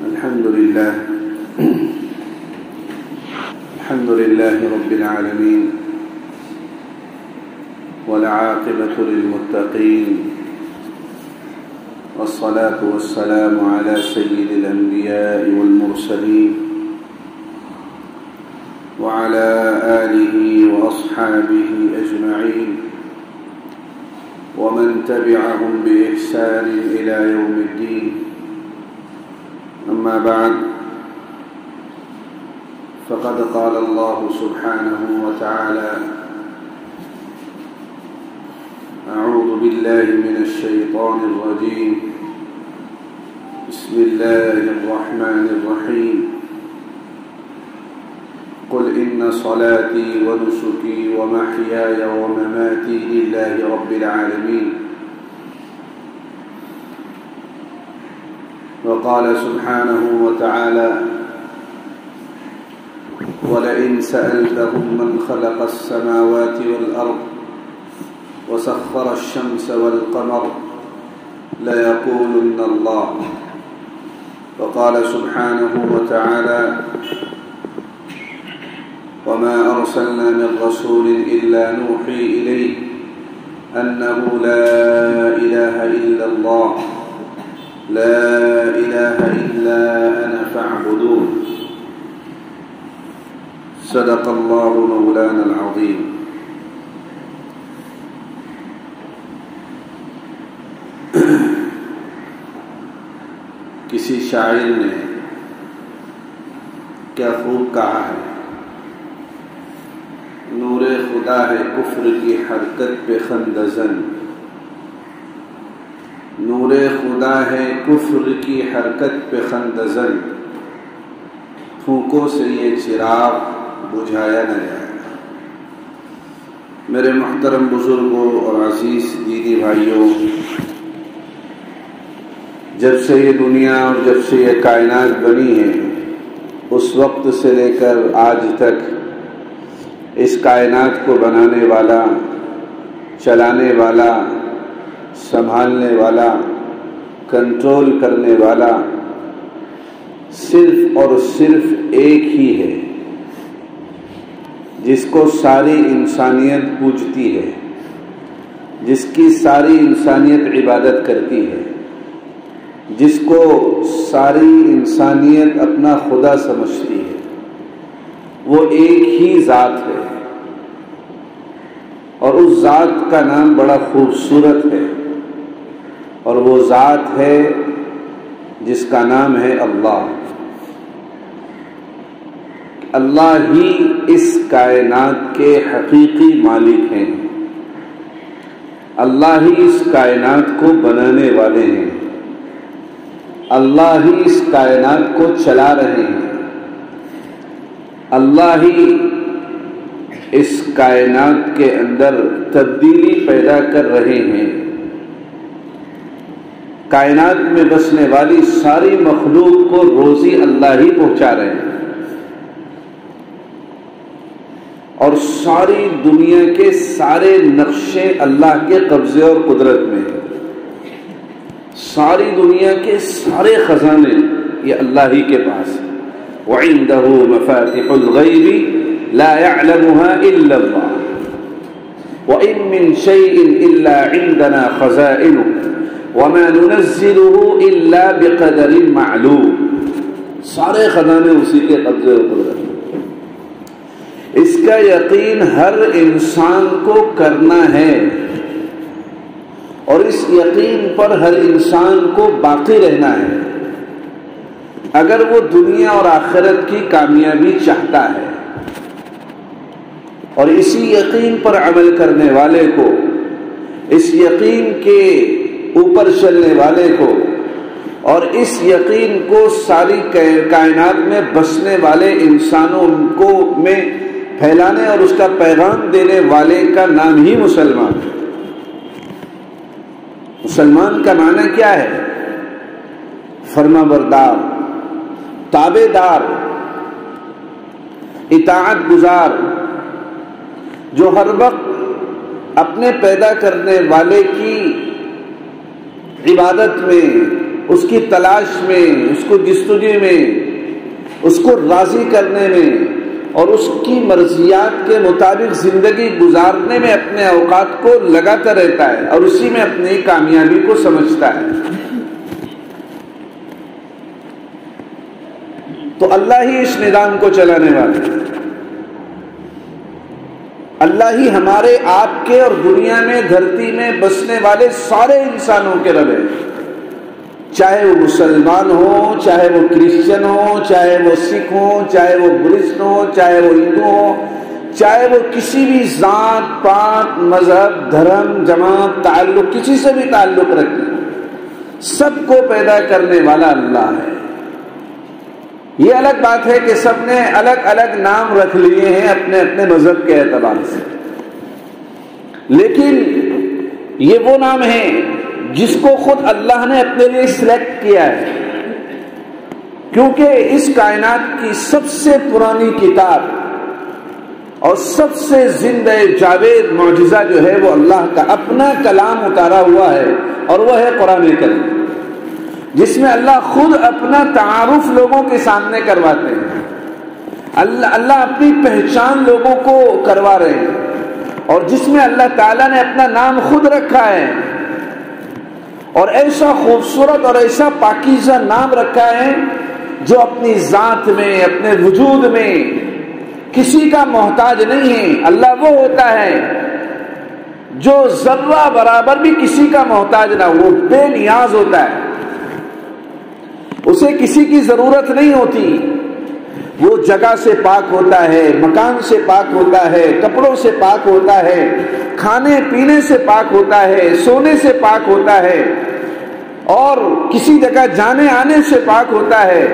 الحمد لله رب العالمين والعاقبة للمتقين والصلاة والسلام على سيد الأنبياء والمرسلين وعلى آله وأصحابه أجمعين ومن تبعهم بإحسان إلى يوم الدين. أما بعد، فقد قال الله سبحانه وتعالى: أعوذ بالله من الشيطان الرجيم، بسم الله الرحمن الرحيم، قل إن صلاتي ونسكي ومحياي ومماتي لله رب العالمين. وقال سبحانه وتعالى: ولئن سألتهم من خلق السماوات والأرض وسخر الشمس والقمر ليقولن الله. وقال سبحانه وتعالى: وما أرسلنا من رسول إلا نوحي إليه أنه لا إله إلا الله لا إله إلا أنا فاعبدون. صدق الله مولانا العظيم. کسی شاعر نے کیا خوب کہا ہے: نور خدا ہے کفر کی حرکت پہ خندزن، نور خدا ہے کفر کی حرکت پہ خندزن، پھونکوں سے یہ چراغ بجھایا نہ جائے. میرے محترم بزرگوں اور عزیز دینی بھائیوں، جب سے یہ دنیا اور جب سے یہ کائنات بنی ہے، اس وقت سے لے کر آج تک اس کائنات کو بنانے والا، چلانے والا، سنبھالنے والا، کنٹرول کرنے والا صرف اور صرف ایک ہی ہے، جس کو ساری انسانیت پوجتی ہے، جس کی ساری انسانیت عبادت کرتی ہے، جس کو ساری انسانیت اپنا خدا سمجھتی ہے. وہ ایک ہی ذات ہے، اور اس ذات کا نام بڑا خوبصورت ہے، اور وہ ذات ہے جس کا نام ہے اللہ. اللہ ہی اس کائنات کے حقیقی مالک ہیں، اللہ ہی اس کائنات کو بنانے والے ہیں، اللہ ہی اس کائنات کو چلا رہے ہیں، اللہ ہی اس کائنات کے اندر تبدیلی پیدا کر رہے ہیں. کائنات میں بسنے والی ساری مخلوق کو روزی اللہ ہی پہنچا رہے ہیں، اور ساری دنیا کے سارے نقشے اللہ کے قبضے اور قدرت میں ہیں. ساری دنیا کے سارے خزانے یہ اللہ ہی کے پاس ہیں. وعنده مفاتح الغیب لا يعلمها الا الله وان من شيء الا عندنا خزائنه وما ننزله الا بقدر معلوم. سارے خزانے اسی کے قبضے اور قدرت. اس کا یقین ہر انسان کو کرنا ہے، اور اس یقین پر ہر انسان کو باقی رہنا ہے اگر وہ دنیا اور آخرت کی کامیابی چاہتا ہے. اور اسی یقین پر عمل کرنے والے کو، اس یقین کے اوپر چلنے والے کو، اور اس یقین کو ساری کائنات میں بسنے والے انسانوں کو میں پھیلانے اور اس کا پیغام دینے والے کا نام ہی مسلمان ہے. مسلمان کا معنی کیا ہے؟ فرما بردار، تابع دار، اطاعت گزار، جو ہر وقت اپنے پیدا کرنے والے کی عبادت میں، اس کی تلاش میں، اس کو جستجو میں، اس کو راضی کرنے میں اور اس کی مرضیات کے مطابق زندگی گزارنے میں اپنے اوقات کو لگاتا رہتا ہے اور اسی میں اپنی کامیابی کو سمجھتا ہے. تو اللہ ہی اس نظام کو چلانے والے، اللہ ہی ہمارے آپ کے اور دنیا میں دھرتی میں بسنے والے سارے انسانوں کے رب ہے. چاہے وہ مسلمان ہوں، چاہے وہ کرسچن ہوں، چاہے وہ سکھ ہوں، چاہے وہ بدھسٹ ہوں، چاہے وہ ہندو ہوں، چاہے وہ کسی بھی ذات پات مذہب دھرم جماعت تعلق کسی سے بھی تعلق رکھیں، سب کو پیدا کرنے والا اللہ ہے. یہ الگ بات ہے کہ سب نے الگ الگ نام رکھ لیے ہیں اپنے اپنے مذہب کے اعتبار سے، لیکن یہ وہ نام ہے جس کو خود اللہ نے اپنے لیے سلیکٹ کیا ہے، کیونکہ اس کائنات کی سب سے پرانی کتاب اور سب سے زندہ جاوید معجزہ جو ہے وہ اللہ کا اپنا کلام اتارا ہوا ہے، اور وہ ہے قرآن کریم، جس میں اللہ خود اپنا تعارف لوگوں کے سامنے کرواتے ہیں. اللہ اپنی پہچان لوگوں کو کروا رہے ہیں، اور جس میں اللہ تعالیٰ نے اپنا نام خود رکھا ہے، اور ایسا خوبصورت اور ایسا پاکیزہ نام رکھا ہے جو اپنی ذات میں اپنے وجود میں کسی کا محتاج نہیں ہے. اللہ وہ ہوتا ہے جو ذرہ برابر بھی کسی کا محتاج نہ ہو، وہ بے نیاز ہوتا ہے، اسے کسی کی ضرورت نہیں ہوتی. وہ جگہ سے پاک ہوتا ہے، مکان سے پاک ہوتا ہے، کپڑوں سے پاک ہوتا ہے، کھانے پینے سے پاک ہوتا ہے، سونے سے پاک ہوتا ہے، اور کسی جگہ جانے آنے سے پاک ہوتا ہے.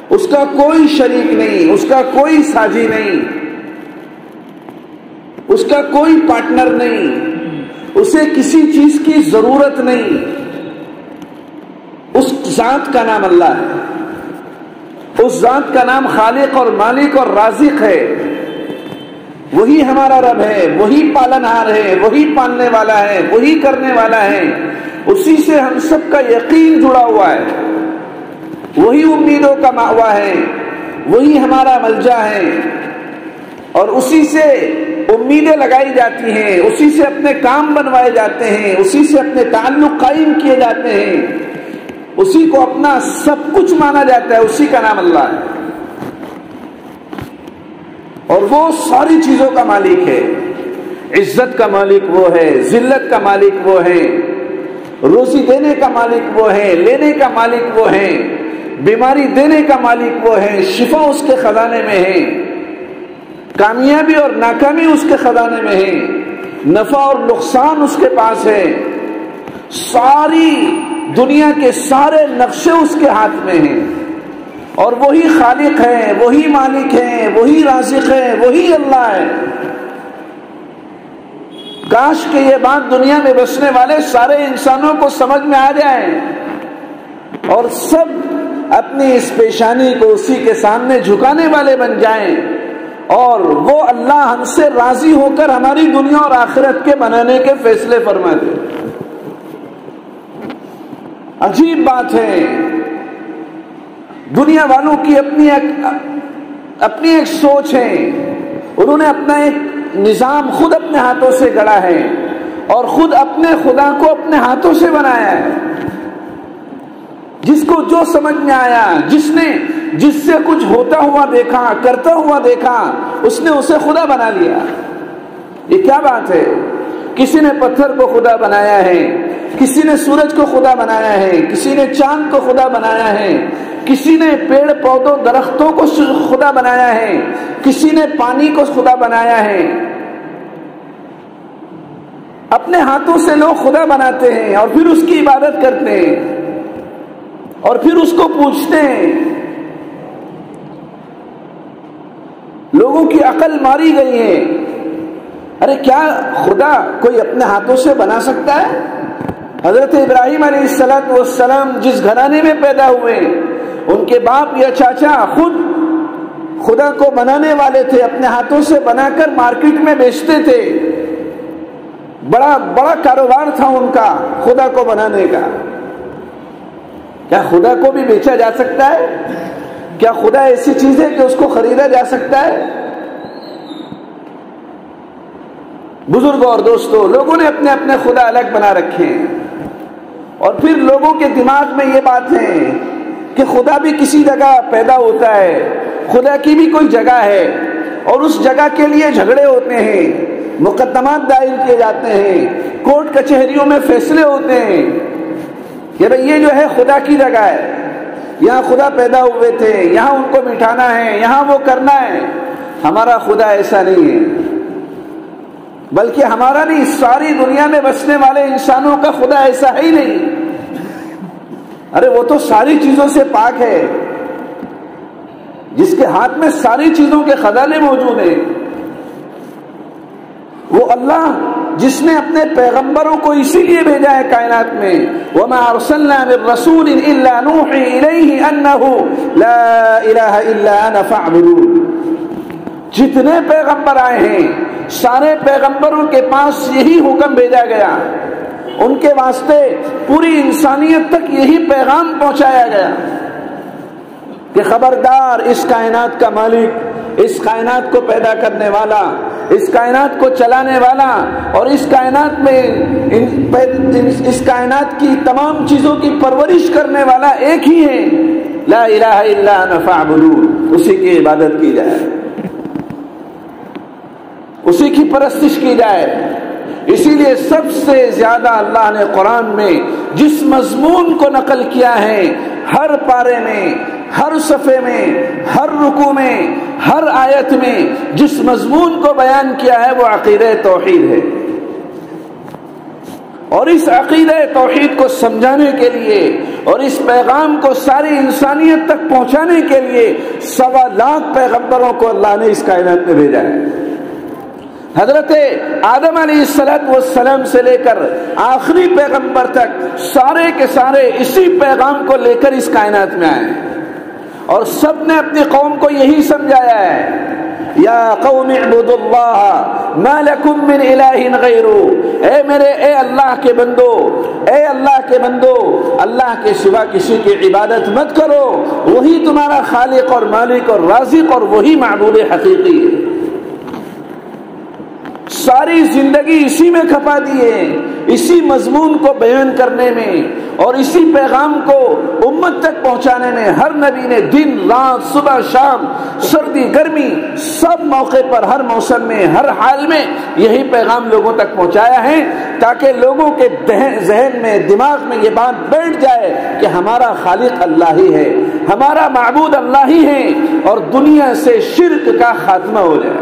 اس کا کوئی شریک نہیں، اس کا کوئی ساجی نہیں، اس کا کوئی پارٹنر نہیں، اسے کسی چیز کی ضرورت نہیں. اس ذات کا نام اللہ ہے، اس ذات کا نام خالق اور مالک اور رازق ہے. وہی ہمارا رب ہے، وہی پالنہار ہے، وہی پالنے والا ہے، وہی کرنے والا ہے. اسی سے ہم سب کا یقین جڑا ہوا ہے، وہی امیدوں کا مأویٰ ہے، وہی ہمارا ملجا ہے، اور اسی سے امیدیں لگائی جاتی ہیں، اسی سے اپنے کام بنوائے جاتے ہیں، اسی سے اپنے تعلق قائم کیے جاتے ہیں، اسی کو اپنا سب کچھ مانا جاتا ہے. اسی کا نام اللہ ہے، اور وہ ساری چیزوں کا مالک ہے. عزت کا مالک وہ ہے، ذلت کا مالک وہ ہے، روزی دینے کا مالک وہ ہے، لینے کا مالک وہ ہے، بیماری دینے کا مالک وہ ہے، شفا اس کے خزانے میں ہے، کامیابی اور ناکامی اس کے خزانے میں ہے، نفع اور نقصان اس کے پاس ہے. ساری دنیا کے سارے نقشے اس کے ہاتھ میں ہیں، اور وہی خالق ہے، وہی مالک ہے، وہی رازق ہے، وہی اللہ ہے. کاش کہ یہ بات دنیا میں بسنے والے سارے انسانوں کو سمجھ میں آ جائے، اور سب اپنی اس پیشانی کو اسی کے سامنے جھکانے والے بن جائیں، اور وہ اللہ ہم سے راضی ہو کر ہماری دنیا اور آخرت کے بنانے کے فیصلے فرما دے. عجیب بات ہے، دنیا والوں کی اپنی ایک سوچ ہے، انہوں نے اپنا ایک نظام خود اپنے ہاتھوں سے گڑا ہے، اور خود اپنے خدا کو اپنے ہاتھوں سے بنایا ہے. جس کو جو سمجھ میں آیا، جس سے کچھ ہوتا ہوا دیکھا، کرتا ہوا دیکھا، اس نے اسے خدا بنا لیا. یہ کیا بات ہے؟ کسی نے پتھر کو خدا بنایا ہے، کسی نے سورج کو خدا بنایا ہے، کسی نے چاند کو خدا بنایا ہے، کسی نے پیڑ پودوں درختوں کو خدا بنایا ہے، کسی نے پانی کو خدا بنایا ہے. اپنے ہاتھوں سے لوگ خدا بناتے ہیں اور پھر اس کی عبادت کرتے ہیں اور پھر اس کو پوچھتے ہیں. لوگوں کی عقل ماری گئی ہے. ارے کیا خدا کوئی اپنے ہاتھوں سے بنا سکتا ہے؟ حضرت ابراہیم علیہ السلام جس گھرانے میں پیدا ہوئے، ان کے باپ یا چاچا خود خدا کو بنانے والے تھے، اپنے ہاتھوں سے بنا کر مارکیٹ میں بیچتے تھے. بڑا کاروبار تھا ان کا خدا کو بنانے کا. کیا خدا کو بھی بیچا جا سکتا ہے؟ کیا خدا ایسی چیز ہے کہ اس کو خریدا جا سکتا ہے؟ بزرگوں اور دوستوں، لوگوں نے اپنے اپنے خدا الگ بنا رکھے ہیں، اور پھر لوگوں کے دماغ میں یہ بات ہے کہ خدا بھی کسی جگہ پیدا ہوتا ہے، خدا کی بھی کوئی جگہ ہے، اور اس جگہ کے لیے جھگڑے ہوتے ہیں، مقدمات دائر کیے جاتے ہیں، کورٹ کچہریوں میں فیصلے ہوتے ہیں کہ بھئی یہ جو ہے خدا کی جگہ ہے، یہاں خدا پیدا ہوئے تھے، یہاں ان کو مٹھانا ہے، یہاں وہ کرنا ہے۔ ہمارا خدا ایسا نہیں ہے، بلکہ ہمارا نہیں، ساری دنیا میں بسنے والے انسانوں کا خدا ایسا ہی نہیں۔ ارے وہ تو ساری چیزوں سے پاک ہے، جس کے ہاتھ میں ساری چیزوں کے خزانے موجود ہیں، وہ اللہ جس نے اپنے پیغمبروں کو اسی لیے بھیجا ہے کائنات میں، وَمَا أَرْسَلْنَا مِن رَّسُولٍ إِلَّا نُوحِي إِلَيْهِ أَنَّهُ لَا إِلَٰهَ إِلَّا أَنَا فَاعْبُدُونِ۔ جتنے پیغمبر آئے ہیں سارے پیغمبروں کے پاس یہی حکم بھیجا گیا، ان کے واسطے پوری انسانیت تک یہی پیغام پہنچایا گیا کہ خبردار، اس کائنات کا مالک، اس کائنات کو پیدا کرنے والا، اس کائنات کو چلانے والا، اور اس کائنات میں اس کائنات کی تمام چیزوں کی پرورش کرنے والا ایک ہی ہے، لا الہ الا انا فاعبدون۔ اسی کی عبادت کی جائے، اسی کی پرستش کی جائے۔ اسی لیے سب سے زیادہ اللہ نے قرآن میں جس مضمون کو نقل کیا ہے، ہر پارے میں، ہر صفحے میں، ہر رکوع میں، ہر آیت میں جس مضمون کو بیان کیا ہے وہ عقیدہ توحید ہے، اور اس عقیدہ توحید کو سمجھانے کے لیے اور اس پیغام کو ساری انسانیت تک پہنچانے کے لیے 1.25 لاکھ پیغمبروں کو اللہ نے اس کائنات میں بھیجا ہے۔ حضرت آدم علیہ السلام سے لے کر آخری پیغمبر تک سارے کے سارے اسی پیغام کو لے کر اس کائنات میں آئے، اور سب نے اپنی قوم کو یہی سمجھایا ہے، یا قوم اعبدوا اللہ ما لکم من الہ غیرہ، اے اللہ کے بندو، اے اللہ کے بندو، اللہ کے سوا کسی کی عبادت مت کرو، وہی تمہارا خالق اور مالک اور رازق اور وہی معبود حقیقی ہے۔ ساری زندگی اسی میں کھپا دیے، اسی مضمون کو بیان کرنے میں اور اسی پیغام کو امت تک پہنچانے میں۔ ہر نبی نے دن رات، صبح شام، سردی گرمی، سب موقع پر، ہر موسم میں، ہر حال میں یہی پیغام لوگوں تک پہنچایا ہے، تاکہ لوگوں کے ذہن میں، دماغ میں یہ بات بیٹھ جائے کہ ہمارا خالق اللہ ہی ہے، ہمارا معبود اللہ ہی ہے، اور دنیا سے شرک کا خاتمہ ہو جائے۔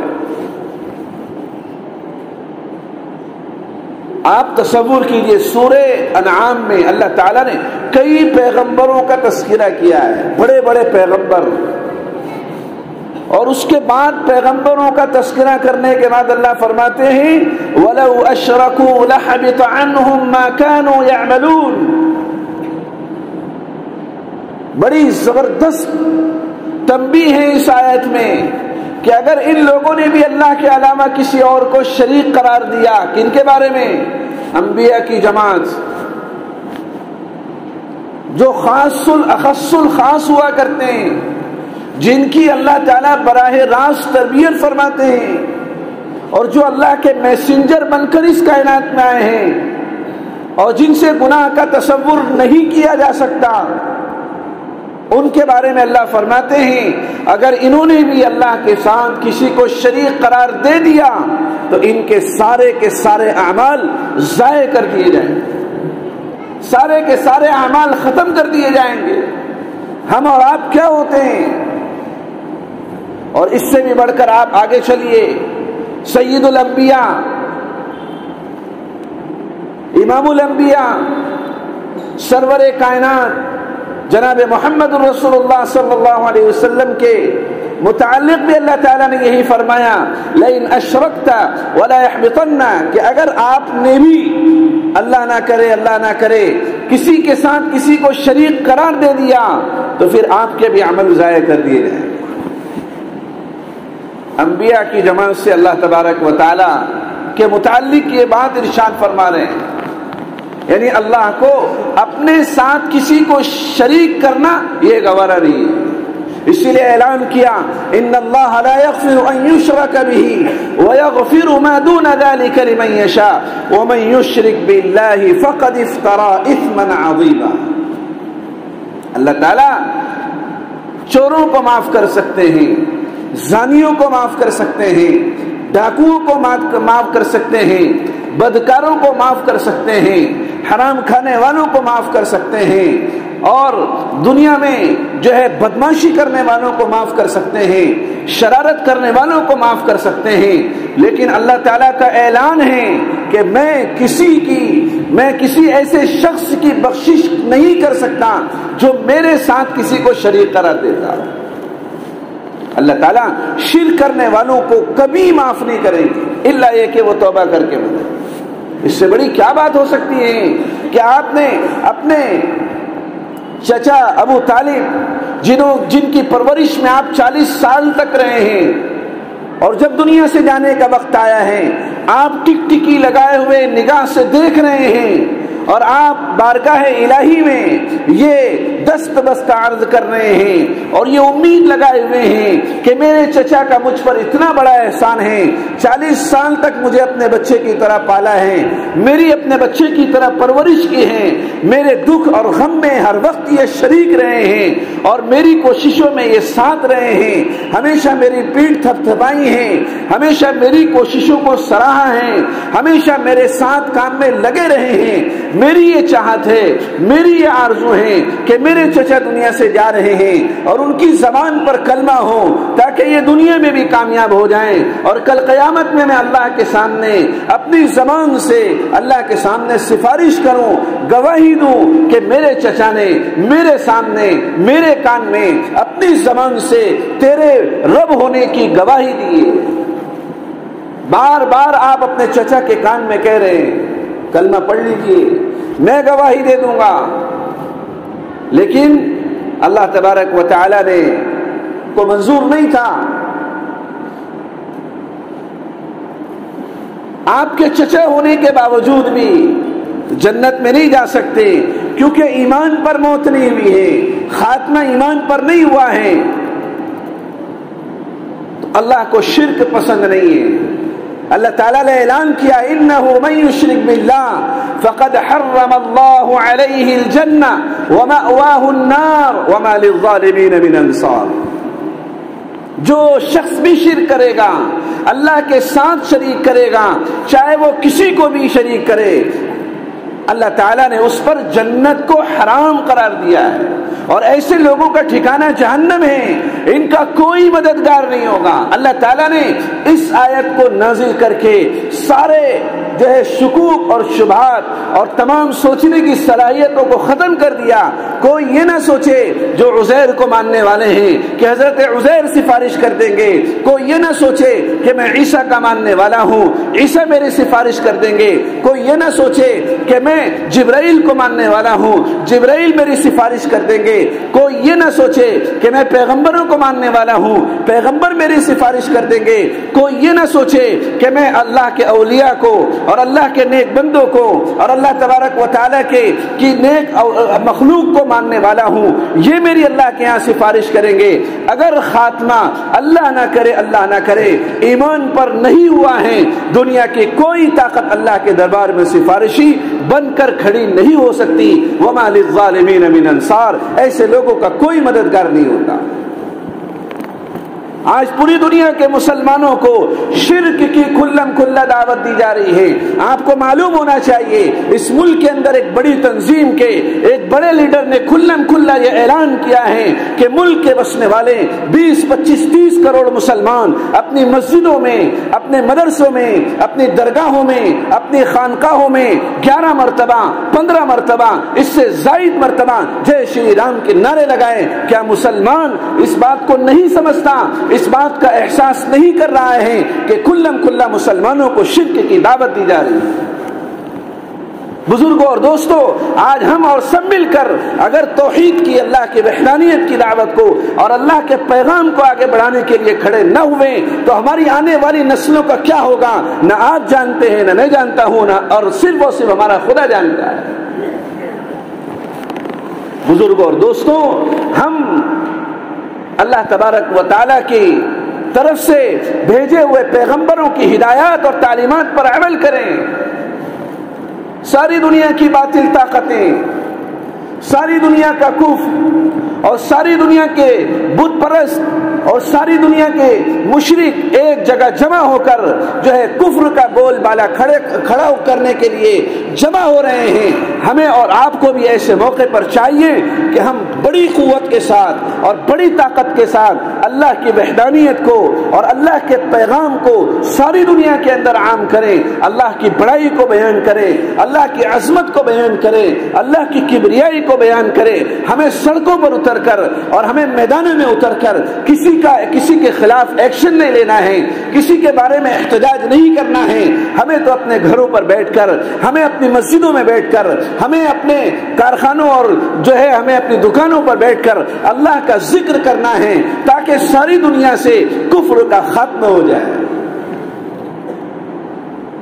آپ تصور کیجئے، سورہ انعام میں اللہ تعالیٰ نے کئی پیغمبروں کا تذکرہ کیا ہے، بڑے بڑے پیغمبر، اور اس کے بعد پیغمبروں کا تذکرہ کرنے کے بعد اللہ فرماتے ہیں وَلَوْ أَشْرَكُوا لَحَبِطَ عَنْهُمْ مَا كَانُوا يَعْمَلُونَ۔ بڑی زبردست تنبیہ ہے اس آیت میں کہ اگر ان لوگوں نے بھی اللہ کے علاوہ کسی اور کو شریک قرار دیا، کن کے بارے میں؟ انبیاء کی جماعت، جو خاص الاخص الخاص ہوا کرتے ہیں، جن کی اللہ تعالیٰ براہ راست تربیت فرماتے ہیں، اور جو اللہ کے میسنجر بن کر اس کائنات میں آئے ہیں، اور جن سے گناہ کا تصور نہیں کیا جا سکتا، ان کے بارے میں اللہ فرماتے ہیں اگر انہوں نے بھی اللہ کے ساتھ کسی کو شریک قرار دے دیا تو ان کے سارے اعمال ضائع کر دیے جائیں گے، سارے کے سارے اعمال ختم کر دیے جائیں گے۔ ہم اور آپ کیا ہوتے ہیں؟ اور اس سے بھی بڑھ کر آپ آگے چلیے، سید الانبیاء، امام الانبیاء، سرور کائنات جناب محمد رسول اللہ صلی اللہ علیہ وسلم کے متعلق بھی اللہ تعالیٰ نے یہی فرمایا لَإِنْ أَشْرَكْتَ وَلَا يَحْبِطَنَّ، کہ اگر آپ نے بھی اللہ نہ کرے کسی کے ساتھ کسی کو شریک قرار دے دیا تو پھر آپ کے بھی عمل ضائع کر دیے جائیں۔ انبیاء کی جماعت سے اللہ تبارک و تعالیٰ کے متعلق یہ بات ارشاد فرما رہے ہیں یعنی اللہ کو اپنے ساتھ کسی کو شریک کرنا یہ گوارا نہیں ہے. اسی لیے اعلان کیا ان اللہ لا یغفر ان یشرک به ویغفر ما دون ذلك لمن یشاء ومن یشرک باللہ فقد افترى اثما عظیما. اللہ تعالی چوروں کو معاف کر سکتے ہیں، زانیوں کو معاف کر سکتے ہیں، ڈاکوؤں کو معاف کر سکتے ہیں، بدکاروں کو معاف کر سکتے ہیں، حرام کھانے والوں کو معاف کر سکتے ہیں، اور دنیا میں جو ہے بدماشی کرنے والوں کو معاف کر سکتے ہیں، شرارت کرنے والوں کو معاف کر سکتے ہیں. لیکن اللہ تعالیٰ کا اعلان ہے کہ میں کسی ایسے شخص کی بخشش نہیں کر سکتا جو میرے ساتھ کسی کو شریک قرار دیتا. اللہ تعالیٰ شرک کرنے والوں کو کبھی معاف نہیں کریں گے الا یہ کہ وہ توبہ کر کے بدلے. اس سے بڑی کیا بات ہو سکتی ہے کہ آپ نے اپنے چچا ابو طالب جن کی پرورش میں آپ 40 سال تک رہے ہیں، اور جب دنیا سے جانے کا وقت آیا ہے آپ ٹک ٹکی لگائے ہوئے نگاہ سے دیکھ رہے ہیں، اور آپ بارگاہ الہی میں یہ دست بست عرض کر رہے ہیں اور یہ امید لگائے ہوئے ہیں کہ میرے چچا کا مجھ پر اتنا بڑا احسان ہے، 40 سال تک مجھے اپنے بچے کی طرح پالا ہے، میری اپنے بچے کی طرح پرورش کی ہے، میرے دکھ اور غم میں ہر وقت یہ شریک رہے ہیں اور میری کوششوں میں یہ ساتھ رہے ہیں، ہمیشہ میری پیٹھ تھپتھپائی ہیں، ہمیشہ میری کوششوں کو سراہا ہے، ہمیشہ میرے ساتھ کام میں لگے رہے ہیں. میری یہ چاہت ہے، میری یہ آرزو ہے کہ میرے چچا دنیا سے جا رہے ہیں اور ان کی زبان پر کلمہ ہو تاکہ یہ دنیا میں بھی کامیاب ہو جائیں، اور کل قیامت میں اللہ کے سامنے اپنی زبان سے اللہ کے سامنے سفارش کروں، گواہی دوں کہ میرے چچا نے میرے سامنے میرے کان میں اپنی زبان سے تیرے رب ہونے کی گواہی دی. بار بار آپ اپنے چچا کے کان میں کہہ رہے ہیں کلمہ پڑھ لیجئے، میں گواہی دے دوں گا. لیکن اللہ تبارک و تعالی نے کو منظور نہیں تھا. آپ کے چچا ہونے کے باوجود بھی جنت میں نہیں جا سکتے کیونکہ ایمان پر موت نہیں ہوئی ہے، خاتمہ ایمان پر نہیں ہوا ہے. تو اللہ کو شرک پسند نہیں ہے. اللہ تعالیٰ نے اعلان کیا انہ من یشرک باللہ فقد حرم اللہ علیہ الجنہ ومأواہ النار وما للظالمین من انصار. جو شخص بھی شرک کرے گا، اللہ کے ساتھ شریک کرے گا، چاہے وہ کسی کو بھی شریک کرے، اللہ تعالیٰ نے اس پر جنت کو حرام قرار دیا ہے، اور ایسے لوگوں کا ٹھکانہ جہنم ہے، ان کا کوئی مددگار نہیں ہوگا. اللہ تعالیٰ نے اس آیت کو نازل کر کے سارے جو ہے شکوک اور شبہات اور تمام سوچنے کی صلاحیتوں کو ختم کر دیا. کوئی یہ نہ سوچے جو عزیر کو ماننے والے ہیں کہ حضرت عزیر سفارش کر دیں گے، کوئی یہ نہ سوچے کہ میں عیسیٰ کا ماننے والا ہوں، عیسیٰ میری سفارش کر دیں گے، کوئی یہ نہ سوچے کہ میں جبرائیل کو ماننے والا ہوں، جبرائیل میری سفارش کر دیں گے، کوئی یہ نہ سوچے کہ میں پیغمبروں کو ماننے والا ہوں، پیغمبر میری سفارش کر دیں گے، کوئی یہ نہ سوچے کہ میں اللہ کے اولیاء کو اور اللہ کے نیک بندوں کو اور اللہ تبارک و تعالیٰ کی نیک مخلوق کو ماننے والا ہوں، یہ میری اللہ کے ہاں سفارش کریں گے. اگر خاتمہ اللہ نہ کرے ایمان پر نہیں ہوا ہے، دنیا کی کوئی طاقت اللہ کے دربار میں سفارشی بن کر کھڑی نہیں ہو سکتی. وما للظالمین من انصار، ایسے لوگوں کا کوئی مددگار نہیں ہوتا. آج پوری دنیا کے مسلمانوں کو شرک کی کھلم کھلا دعوت دی جا رہی ہے. آپ کو معلوم ہونا چاہیے اس ملک کے اندر ایک بڑی تنظیم کے ایک بڑے لیڈر نے کھلم کھلا یہ اعلان کیا ہے کہ ملک کے بسنے والے 20 25 30 کروڑ مسلمان اپنی مسجدوں میں، اپنے مدرسوں میں، اپنی درگاہوں میں، اپنی خانقاہوں میں 11 مرتبہ 15 مرتبہ اس سے زائد مرتبہ جے شری رام کے نعرے لگائیں. کیا مسلمان اس بات کو نہیں سمجھتا، اس بات کا احساس نہیں کر رہا ہے کہ کھلم کھلا مسلمانوں کو شرک کی دعوت دی جا رہی ہے؟ بزرگوں اور دوستوں، آج ہم اور سب مل کر اگر توحید کی، اللہ کی وحدانیت کی دعوت کو اور اللہ کے پیغام کو آگے بڑھانے کے لیے کھڑے نہ ہوئے تو ہماری آنے والی نسلوں کا کیا ہوگا نہ آپ جانتے ہیں، نہ میں جانتا ہوں، نہ اور صرف اور صرف ہمارا خدا جانتا ہے۔ بزرگوں اور دوستوں، ہم اللہ تبارک و تعالیٰ کی طرف سے بھیجے ہوئے پیغمبروں کی ہدایات اور تعلیمات پر عمل کریں۔ ساری دنیا کی باطل طاقتیں، ساری دنیا کا کفر اور ساری دنیا کے بت پرست اور ساری دنیا کے مشرک ایک جگہ جمع ہو کر جو ہے کفر کا بول بالا کھڑا کرنے کے لیے جمع ہو رہے ہیں۔ ہمیں اور آپ کو بھی ایسے موقع پر چاہیے کہ ہم بڑی قوت کے ساتھ اور بڑی طاقت کے ساتھ اللہ کی وحدانیت کو اور اللہ کے پیغام کو ساری دنیا کے اندر عام کریں، اللہ کی بڑائی کو بیان کریں، اللہ کی عظمت کو بیان کریں، اللہ کی کبریائی کو بیان کریں۔ ہمیں سڑکوں پر اتر کر اور ہمیں میدانوں میں اتر کر کسی کے خلاف ایکشن نہیں لینا ہے، کسی کے بارے میں احتجاج نہیں کرنا ہے۔ ہمیں تو اپنے گھروں پر بیٹھ کر، ہمیں اپنی مسجدوں میں بیٹھ کر، ہمیں اپنے کارخانوں اور جو ہے ہمیں اپنی دکانوں پر بیٹھ کر اللہ کا ذکر کرنا ہے تاکہ ساری دنیا سے کفر کا خاتمہ ہو جائے۔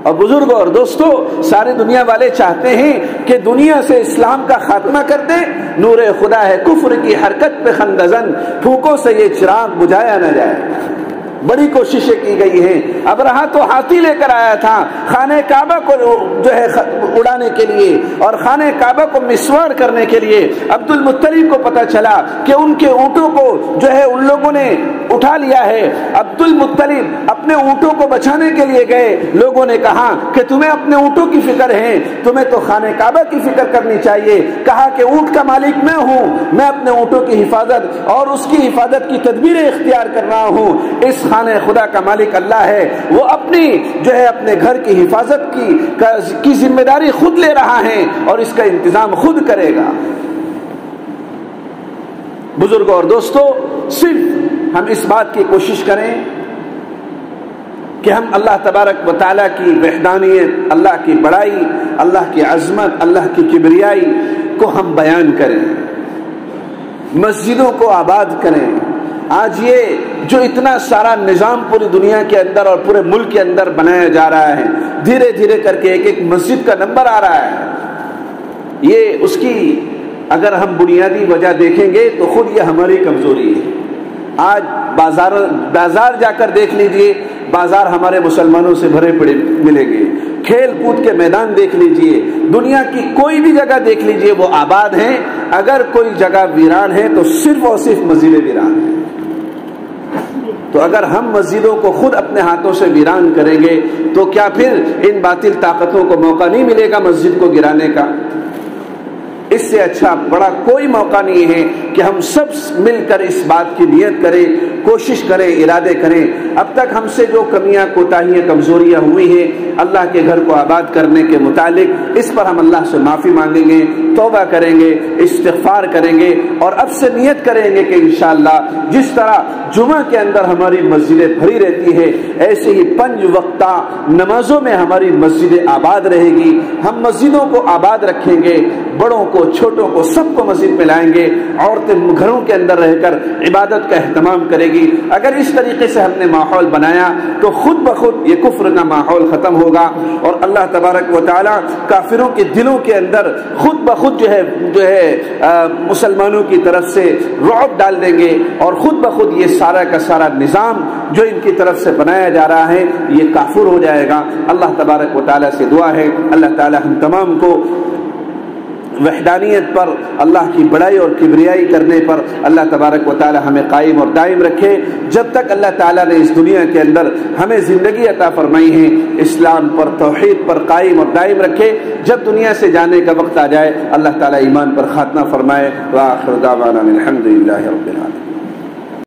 اور بزرگوں اور دوستوں، ساری دنیا والے چاہتے ہیں کہ دنیا سے اسلام کا خاتمہ کر دے۔ نور خدا ہے کفر کی حرکت پہ خندزن، پھوکوں سے یہ چراغ بجھایا نہ جائے۔ بڑی کوششیں کی گئی ہیں۔ ابرہہ تو ہاتھی لے کر آیا تھا خانہ کعبہ کو جو ہے اڑانے کے لیے اور خانہ کعبہ کو مسمار کرنے کے لیے۔ عبد المطلب کو پتا چلا کہ ان کے اونٹوں کو جو ہے ان لوگوں نے اٹھا لیا ہے۔ عبد المطلب اپنے اونٹوں کو بچانے کے لیے گئے۔ لوگوں نے کہا کہ تمہیں اپنے اونٹوں کی فکر ہے، تمہیں تو خانہ کعبہ کی فکر کرنی چاہیے۔ کہا کہ اونٹ کا مالک میں ہوں، میں اپنے اونٹوں کی حفاظت اور اس کی حفاظت کی تدبیریں اختیار کر رہا ہوں۔ اس خانہ خدا کا مالک اللہ ہے، وہ اپنی جو ہے اپنے گھر کی حفاظت کی ذمہ داری خود لے رہا ہے اور اس کا انتظام خود کرے گا۔ بزرگوں اور دوستوں، صرف ہم اس بات کی کوشش کریں کہ ہم اللہ تبارک و تعالیٰ کی وحدانیت، اللہ کی بڑائی، اللہ کی عظمت، اللہ کی کبریائی کو ہم بیان کریں، مسجدوں کو آباد کریں۔ آج یہ جو اتنا سارا نظام پوری دنیا کے اندر اور پورے ملک کے اندر بنایا جا رہا ہے، دھیرے دھیرے کر کے ایک ایک مسجد کا نمبر آ رہا ہے، یہ اس کی اگر ہم بنیادی وجہ دیکھیں گے تو خود یہ ہماری کمزوری ہے۔ آج بازار جا کر دیکھ لیجئے، بازار ہمارے مسلمانوں سے بھرے پڑے ملیں گے۔ کھیل کود کے میدان دیکھ لیجئے، دنیا کی کوئی بھی جگہ دیکھ لیجئے، وہ آباد ہیں۔ اگر کوئی جگہ ویران ہے تو صرف اور صرف مسجدیں ویران ہیں۔ تو اگر ہم مسجدوں کو خود اپنے ہاتھوں سے ویران کریں گے تو کیا پھر ان باطل طاقتوں کو موقع نہیں ملے گا مسجد کو گرانے کا؟ اس سے اچھا بڑا کوئی موقع نہیں ہے کہ ہم سب مل کر اس بات کی نیت کریں، کوشش کریں، ارادے کریں۔ اب تک ہم سے جو کمیاں، کوتاہیاں، کمزوریاں ہوئی ہیں اللہ کے گھر کو آباد کرنے کے متعلق، اس پر ہم اللہ سے معافی مانگیں گے، توبہ کریں گے، استغفار کریں گے اور اب سے نیت کریں گے کہ انشاءاللہ جس طرح جمعہ کے اندر ہماری مسجدیں بھری رہتی ہے، ایسے ہی 5 وقتہ نمازوں میں ہماری مسجدیں آباد رہے گی۔ ہم مسجدوں کو آباد رکھیں گے، بڑوں کو، چھوٹوں کو، سب کو مسجد میں لائیں گے۔ عورتیں گھروں کے اندر رہ کر عبادت کا اہتمام کرے گی۔ اگر اس طریقے سے ہم نے ماحول بنایا تو خود بخود یہ کفر کا ماحول ختم ہوگا اور اللہ تبارک و تعالیٰ کافروں کے دلوں کے اندر خود بخود جو ہے مسلمانوں کی طرف سے رعب ڈال دیں گے اور خود بخود یہ سارا کا سارا نظام جو ان کی طرف سے بنایا جا رہا ہے یہ کافر ہو جائے گا۔ اللہ تبارک و تعالیٰ سے دعا ہے اللہ تعالیٰ ہم تمام کو وحدانیت پر، اللہ کی بڑائی اور کبریائی کرنے پر اللہ تبارک و تعالی ہمیں قائم اور دائم رکھے۔ جب تک اللہ تعالیٰ نے اس دنیا کے اندر ہمیں زندگی عطا فرمائی ہے اسلام پر، توحید پر قائم اور دائم رکھے۔ جب دنیا سے جانے کا وقت آ جائے اللہ تعالیٰ ایمان پر خاتمہ فرمائے۔ وآخر دعوانا الحمد للہ رب العالمین۔